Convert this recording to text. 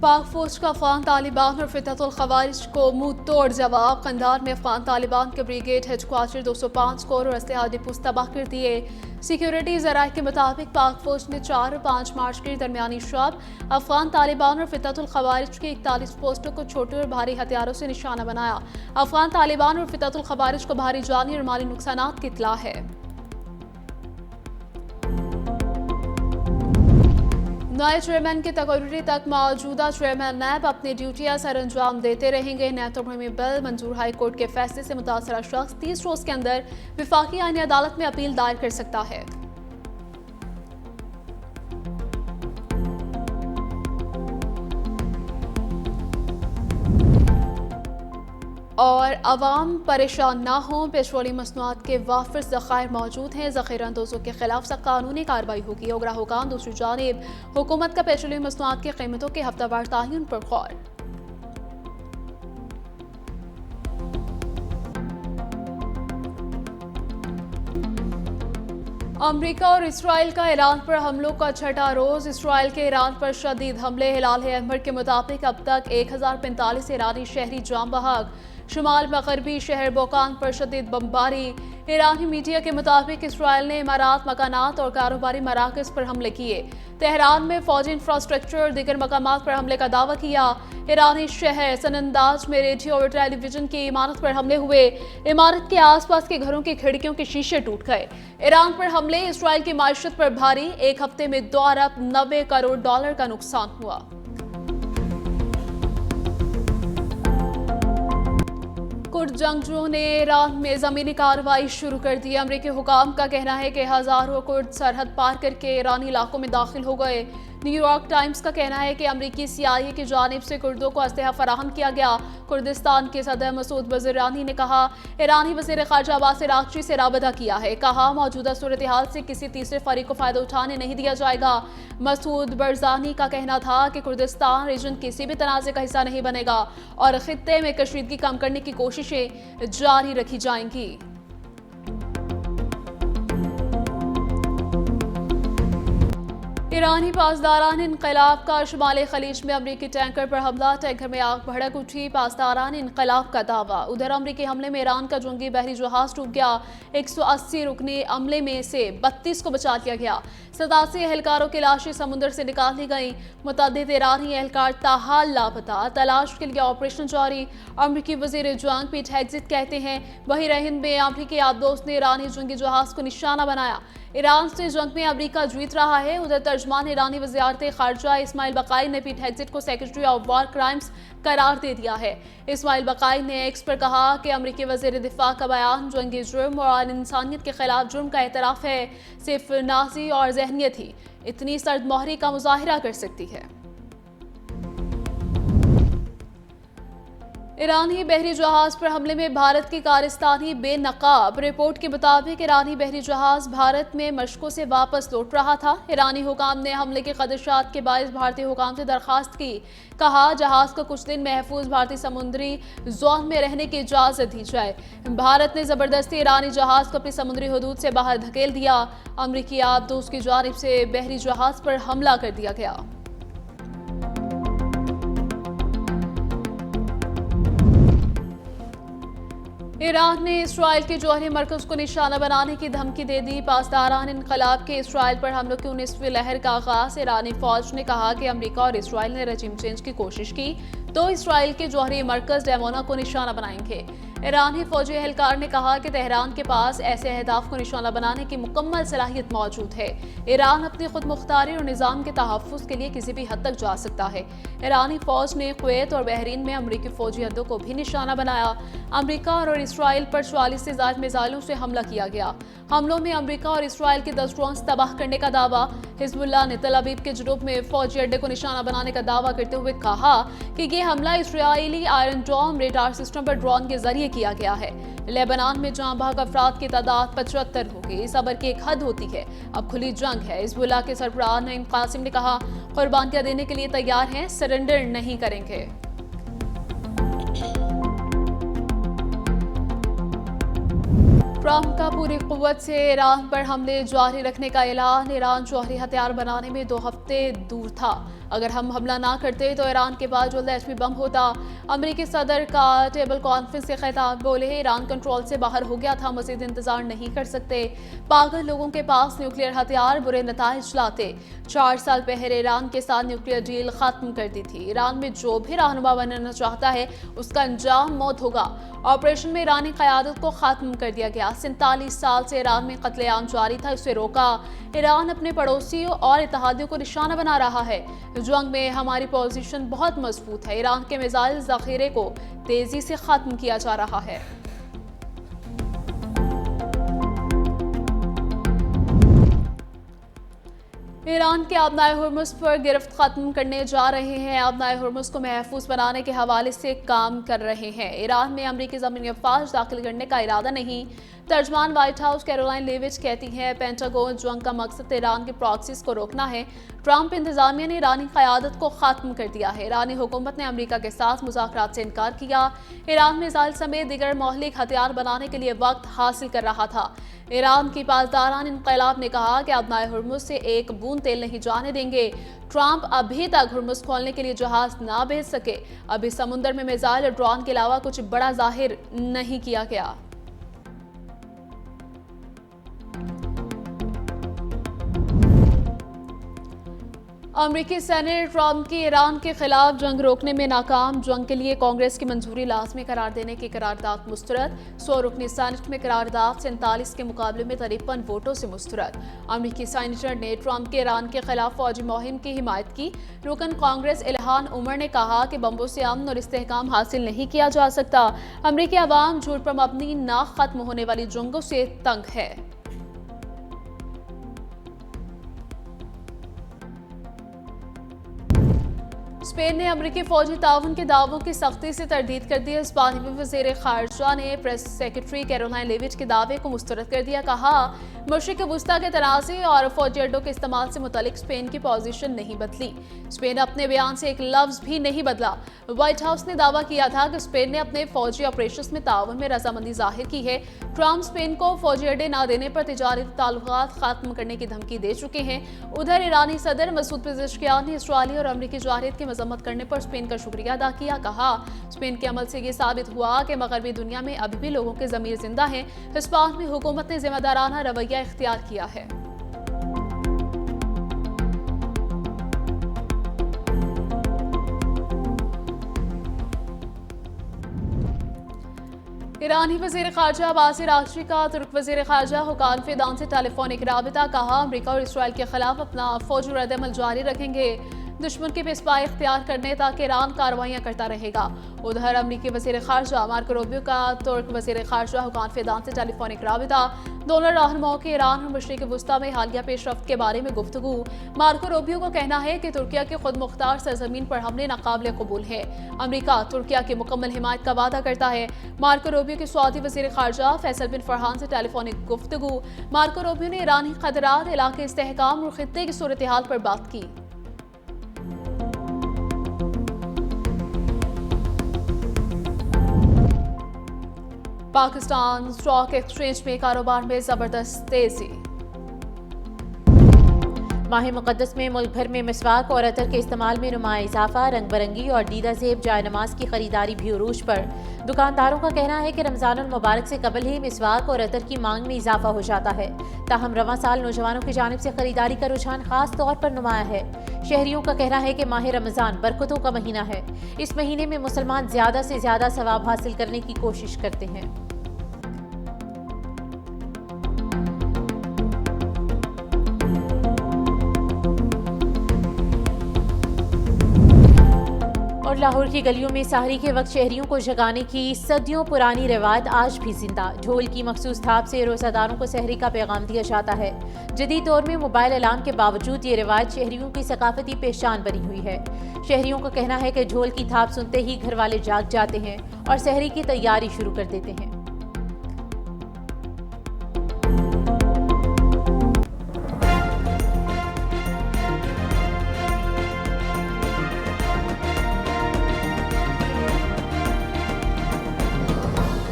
पाक फौज का अफगान तालिबान और फितरतुल खवारिज को मुंह तोड़ जवाब। कंधार में अफगान तालिबान के ब्रिगेड हेडक्वार्टर 205 कोर और असलहा डिपोस तबाह कर दिए। सिक्योरिटी जराये के मुताबिक पाक फौज ने 4 और 5 मार्च की दरमियानी शब अफगान तालिबान और फितरतुल खवारिज के 41 पोस्टों को छोटे और भारी हथियारों से निशाना बनाया। अफगान तालिबान और फितरतुल खवारिज को भारी जानी और माली नुकसान की इत्तला है। नए चेयरमैन के तकर्री तक मौजूदा चेयरमैन नैब अपनी ड्यूटियां सर अंजाम देते रहेंगे। नैब तरमीमी बिल मंजूर। हाई कोर्ट के फैसले से मुतासरा शख्स 30 रोज के अंदर विफाकी आईनी अदालत में अपील दायर कर सकता है। और अवाम परेशान ना हों, पेट्रोलियम मसनूआत के वाफिर ज़खायर मौजूद हैं। ज़ख़ीरा अंदोज़ों के खिलाफ सख्त कानूनी कार्रवाई होगी। ओगरा हुकाम दूसरी जानिब हुकूमत का पेट्रोलियम मसनूआत की कीमतों के हफ्तावार तायन पर गौर। अमरीका और इसराइल का ईरान पर हमलों का छठा रोज। इसराइल के ईरान पर शदीद हमले। हिलाल अहमर के मुताबिक अब तक 1045 ईरानी शहरी जाम बहक। शुमाल मगरबी शहर बोकान पर शदीद बमबारी। ईरानी मीडिया के मुताबिक इसराइल ने इमारात, मकानात और कारोबारी मराकज पर हमले किए। तेहरान में फौजी इंफ्रास्ट्रक्चर और दीगर मकामात पर हमले का दावा किया। ईरानी शहर सनंदाज में रेडियो और टेलीविजन की इमारत पर हमले हुए। इमारत के आसपास के घरों की खिड़कियों के शीशे टूट गए। ईरान पर हमले। इसराइल की माशियत पर भारी। एक हफ्ते में 2 अरब 90 करोड़ डॉलर का नुकसान हुआ। कुर्द जंगजुओं ने ईरान में जमीनी कार्रवाई शुरू कर दी। अमरीकी हुकाम का कहना है कि हजारों कुर्द सरहद पार करके ईरानी इलाकों में दाखिल हो गए। न्यूयॉर्क टाइम्स का कहना है कि अमरीकी CIA की जानिब से कुर्दों को असलहा फराहम किया गया। कुर्दिस्तान के सदर मसूद बज़रानी ने कहा, ईरानी वज़ीर ख़ारजा अब्बास अराग़ची से राबता किया है। कहा, मौजूदा सूरत हाल से किसी तीसरे फरीक को फ़ायदा उठाने नहीं दिया जाएगा। मसूद बरज़ानी का कहना था कि कुर्दिस्तान रीजन किसी भी तनाज़े का हिस्सा नहीं बनेगा और ख़ित्ते में कशीदगी कम करने की कोशिशें जारी रखी जाएंगी। ईरानी पासदारान इनकलाब का शुमाली खलीज में अमरीकी टैंकर पर हमला। टैंकर में आग भड़क उठी। पासदारान इनकलाब का दावा। उधर अमरीकी हमले में ईरान का जंगी बहरी जहाज डूब गया। 180 रुकने अमले में से 32 को बचा लिया गया। 87 एहलकारों की लाशें समुद्र से निकाल ली गई। मुतअद्दिद ईरानी एहलकार ताहाल लापता। तलाश के लिए ऑपरेशन जारी। अमरीकी वजीर जंग पीट हेग्जिट कहते हैं, वही रहन में अमरीकी आबदोस्त ने ईरानी जंगी जहाज को निशाना बनाया। ईरान से जंग में अमरीका जीत रहा है। उधर तर्जमान ईरानी वज़ारत ख़ारजा इस्माइल बक़ाई ने पीट हेग्जिट को सेक्रेटरी ऑफ वार क्राइम्स करार दे दिया है। इस्माइल बक़ाई ने एक्स पर कहा कि अमरीकी वज़ीर दिफा का बयान जंगी जुर्म और इंसानियत के खिलाफ जुर्म का एतराफ़ है। सिर्फ नाज़ी और जहनियत ही इतनी सर्द मोहरी का मुजाहिरा कर सकती है। ईरानी बहरी जहाज पर हमले में भारत की कारिस्तानी बेनकाब। रिपोर्ट के मुताबिक ईरानी बहरी जहाज भारत में मशकों से वापस लौट रहा था। ईरानी हुकाम ने हमले के खदशात के बायस भारतीय हुकाम से दरखास्त की। कहा, जहाज को कुछ दिन महफूज भारतीय समुद्री जोन में रहने की इजाजत दी जाए। भारत ने जबरदस्ती ईरानी जहाज को अपनी समुद्री हदूद से बाहर धकेल दिया। अमरीकी आबदोस्त की जानिब से बहरी जहाज पर हमला कर दिया गया। ईरान ने इसराइल के जौहरी मरकज को निशाना बनाने की धमकी दे दी। पासदारान इनकलाब के इसराइल पर हमलों की 19वीं लहर का आगाज। ईरानी फौज ने कहा कि अमरीका और इसराइल ने रजीम चेंज की कोशिश की तो इसराइल के जौहरी मरकज डेमोना को निशाना बनाएंगे। ईरानी फौजी एहलकार ने कहा कि तेहरान के पास ऐसे अहदाफ को निशाना बनाने की मुकम्मल सलाहियत मौजूद है। ईरान अपनी खुद मुख्तारी और निज़ाम के तहफ़्फ़ुज़ के लिए किसी भी हद तक जा सकता है। ईरानी फौज ने कुवैत और बहरीन में अमरीकी फौजी अड्डों को भी निशाना बनाया। अमरीका और इसराइल पर 44 से ज़ायद मिसाइलों से हमला किया गया। हमलों में अमरीका और इसराइल के 10 ड्रोन तबाह करने का दावा। हिज़्बुल्लाह ने तल अवीव के जुनूब में फौजी अड्डे को निशाना बनाने का दावा करते हुए कहा कि ये हमला इसराइली आयरन डोम रेडार सिस्टम पर ड्रोन के जरिए किया गया है। लेबनान में जाँ बहक अफराद की तादाद 75 हो गई। सब्र की एक हद होती है, अब खुली जंग है। हिज़्बुल्लाह के सरबराह नईम कासिम ने कहा, कुर्बानियां देने के लिए तैयार हैं, सरेंडर नहीं करेंगे। ट्रंप का पूरी कुव्वत से ईरान पर हमले जारी रखने का ऐलान। ईरान जौहरी हथियार बनाने में 2 हफ्ते दूर था। अगर हम हमला ना करते तो ईरान के पास जल्द एटमी बम होता। अमेरिकी सदर का टेबल कॉन्फ्रेंस से खिताब बोले, ईरान कंट्रोल से बाहर हो गया था, मजीद इंतजार नहीं कर सकते। पागल लोगों के पास न्यूक्लियर हथियार बुरे नताइज लाते। 4 साल पहले ईरान के साथ न्यूक्लियर डील खत्म कर दी थी। ईरान में जो भी रहनुमा बनना चाहता है उसका अंजाम मौत होगा। ऑपरेशन में ईरानी क़यादत को खत्म कर दिया गया। 47 साल से ईरान में कत्लेआम जारी था, इसे रोका। ईरान अपने पड़ोसियों और इत्तेहादियों को निशाना बना रहा है। जंग में हमारी पोजीशन बहुत मजबूत है। ईरान के मिसाइल जखीरे को तेजी से खत्म किया जा रहा है। ईरान के आबनाए हुर्मुज़ पर गिरफ्त खत्म करने जा रहे हैं। आबनाए हुर्मुज़ को महफूज बनाने के हवाले से काम कर रहे हैं। ईरान में अमरीकी ज़मीनी अफवाज दाखिल करने का इरादा नहीं। तर्जमान व्हाइट हाउस कैरोलाइन लेविच कहती हैं, पेंटागन जंग का मकसद ईरान के प्रॉक्सीज को रोकना है। ट्रंप इंतजामिया ने ईरानी क़यादत को खत्म कर दिया है। ईरानी हुकूमत ने अमरीका के साथ मुज़ाकरात से इनकार किया। ईरान मिसाइल समेत दीगर मौलिक हथियार बनाने के लिए वक्त हासिल कर रहा था। ईरान की पासदारान इनकलाब ने कहा कि आबनाए हुर्मुज़ से एक बूंद तेल नहीं जाने देंगे। ट्रंप अभी तक हुर्मुज़ खोलने के लिए जहाज ना भेज सके। अभी समुद्र में मिसाइल और ड्रोन के अलावा कुछ बड़ा जाहिर नहीं किया गया। अमरीकी सेनेट ट्रंप की ईरान के खिलाफ जंग रोकने में नाकाम। जंग के लिए कांग्रेस की मंजूरी लाजमी करार देने की करारदाद मुस्तरद। 100 रुकनी सेनेट में करारदाद 47 के मुकाबले में 53 वोटों से मुस्तरद। अमरीकी सेनेटर ने ट्रंप के ईरान के खिलाफ फौजी मुहिम की हिमायत की। रुकन कांग्रेस इल्हान उमर ने कहा कि बम्बों से अमन और इस्तेहकाम हासिल नहीं किया जा सकता। अमरीकी अवाम झूठ पर मबनी ना खत्म होने वाली जंगों से तंग है। स्पेन ने अमरीकी फौजी ताउन के दावों की सख्ती से तरदीद कर दी। स्पेनी वज़ीर ख़ारजा ने प्रेस सेक्रेटरी कैरोलाइन लेविच के दावे को मुस्तरद कर दिया। कहा, मशरिक़ वस्ता के तनाज़े और फौजी अड्डों के इस्तेमाल से मुतल्लिक़ स्पेन की पोजीशन नहीं बदली। स्पेन अपने बयान से एक लफ्ज़ भी नहीं बदला। व्हाइट हाउस ने दावा किया था कि स्पेन ने अपने फौजी ऑपरेशन में ताउन में रजामंदी जाहिर की है। ट्रंप स्पेन को फौजी अड्डे न देने पर तिजारती ताल्लुकात खत्म करने की धमकी दे चुके हैं। उधर ईरानी सदर मसूद पेज़ेश्कियान ने इसराइली और अमरीकी जारहियत की मजम्मत करने पर स्पेन का शुक्रिया अदा किया। कहा, स्पेन के अमल से ये साबित हुआ कि मगरबी दुनिया में अभी भी लोगों के ज़मीर जिंदा हैं। हिस्पान में हुकूमत ने जिम्मेदाराना रवैया इख्तियार किया है। ईरानी वज़ीर ख़ारजा अब्बास अराग़ची का तुर्क वज़ीर ख़ारजा हुकान फ़िदान से टेलीफोनिक राबिता। कहा, अमरीका और इसराइल के खिलाफ अपना फौजी रद्दअमल जारी रखेंगे। दुश्मन के पेशपाई इख्तियार करने तक ईरान कार्रवाइयाँ करता रहेगा। उधर अमरीकी वज़ीर ख़ारजा मार्को रूबियो का तुर्क वज़ीर ख़ारजा हुकान फ़िदान से टेलीफोनिक राबिता। दोनों रहनुमाओं के ईरान और मशरिक़ वस्ता में हालिया पेशरफ्त के बारे में गुफ्तगू। मार्को रूबियो को कहना है कि तुर्किया की खुद मुख्तार सरजमीन पर हमले नाकाबिले कबूल है। अमरीका तुर्किया की मुकम्मल हिमायत का वादा करता है। मार्को रूबियो के सऊदी वज़ीर ख़ारजा फैसल बिन फरहान से टेलीफोनिक गुफ्तगू। मार्को रूबियो ने ईरानी खतरात, इलाके इस्तेहकाम और खित्ते की सूरत हाल पर बात की। पाकिस्तान स्टॉक एक्सचेंज में कारोबार में जबरदस्त तेजी। माह मुक़द्दस में मुल्क भर में मिसवाक और अतर के इस्तेमाल में नुमाया इजाफा। रंग बरंगी और दीदा ज़ेब जाय नमाज की खरीदारी भी उरूज पर। दुकानदारों का कहना है कि रमज़ानुल मुबारक से कबल ही मिसवाक और अतर की मांग में इजाफा हो जाता है। ताहम रवां साल नौजवानों की जानिब से खरीदारी का रुझान खास तौर पर नुमाया है। शहरियों का कहना है कि माह रमज़ान बरकतों का महीना है। इस महीने में मुसलमान ज़्यादा से ज़्यादा सवाब हासिल करने की कोशिश करते हैं। और लाहौर की गलियों में सहरी के वक्त शहरियों को जगाने की सदियों पुरानी रिवायत आज भी जिंदा। ढोल की मखसूस थाप से रोज़ादारों को सहरी का पैगाम दिया जाता है। जदीद दौर में मोबाइल अलार्म के बावजूद ये रिवायत शहरियों की सकाफती पहचान बनी हुई है। शहरियों का कहना है कि ढोल की थाप सुनते ही घर वाले जाग जाते हैं और सहरी की तैयारी शुरू कर देते हैं।